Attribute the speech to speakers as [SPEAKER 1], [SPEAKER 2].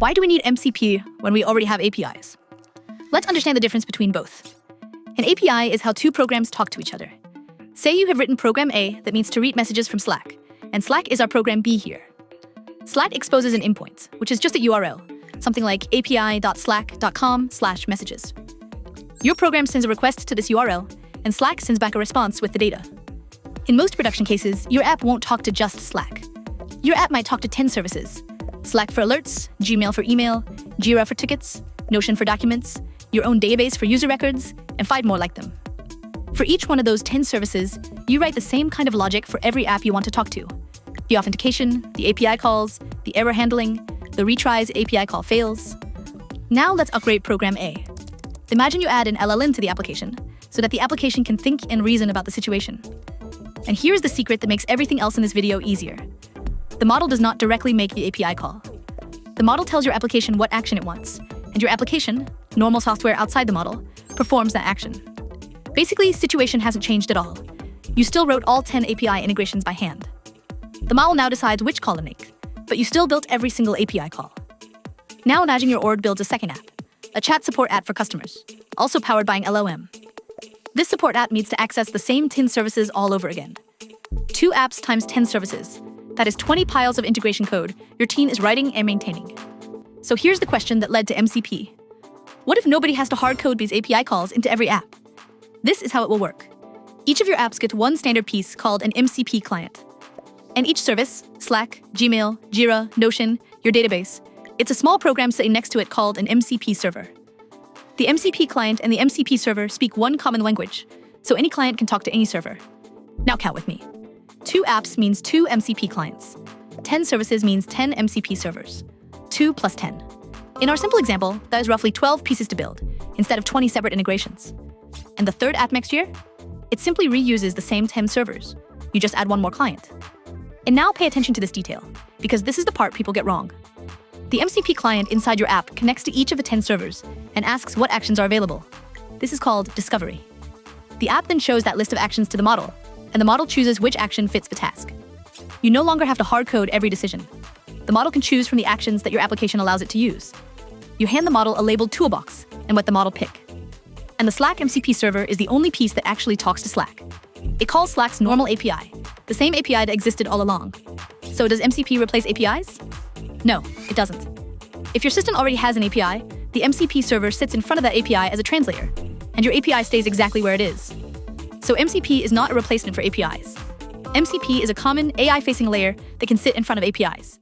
[SPEAKER 1] Why do we need MCP when we already have APIs? Let's understand the difference between both. An API is how two programs talk to each other. Say you have written program A that means to read messages from Slack, and Slack is our program B here. Slack exposes an endpoint, which is just a URL, something like api.slack.com/messages. Your program sends a request to this URL, and Slack sends back a response with the data. In most production cases, your app won't talk to just Slack. Your app might talk to 10 services: Slack for alerts, Gmail for email, Jira for tickets, Notion for documents, your own database for user records, and 5 more like them. For each one of those 10 services, you write the same kind of logic for every app you want to talk to: the authentication, the API calls, the error handling, the retries API call fails. Now let's upgrade program A. Imagine you add an LLM to the application so that the application can think and reason about the situation. And here's the secret that makes everything else in this video easier. The model does not directly make the API call. The model tells your application what action it wants, and your application, normal software outside the model, performs that action. Basically, situation hasn't changed at all. You still wrote all 10 API integrations by hand. The model now decides which call to make, but you still built every single API call. Now imagine your org builds a second app, a chat support app for customers, also powered by an LLM. This support app needs to access the same 10 services all over again. 2 apps times 10 services. That is 20 piles of integration code your team is writing and maintaining. So here's the question that led to MCP. What if nobody has to hard-code these API calls into every app? This is how it will work. Each of your apps gets one standard piece called an MCP client. And each service, Slack, Gmail, Jira, Notion, your database, it's a small program sitting next to it called an MCP server. The MCP client and the MCP server speak one common language, so any client can talk to any server. Now count with me. 2 apps means 2 MCP clients. 10 services means 10 MCP servers. 2 plus 10. In our simple example, that is roughly 12 pieces to build, instead of 20 separate integrations. And the third app next year? It simply reuses the same 10 servers. You just add one more client. And now pay attention to this detail, because this is the part people get wrong. The MCP client inside your app connects to each of the 10 servers and asks what actions are available. This is called discovery. The app then shows that list of actions to the model, and the model chooses which action fits the task. You no longer have to hard-code every decision. The model can choose from the actions that your application allows it to use. You hand the model a labeled toolbox and let the model pick. And the Slack MCP server is the only piece that actually talks to Slack. It calls Slack's normal API, the same API that existed all along. So does MCP replace APIs? No, it doesn't. If your system already has an API, the MCP server sits in front of that API as a translator, and your API stays exactly where it is. So MCP is not a replacement for APIs. MCP is a common AI-facing layer that can sit in front of APIs.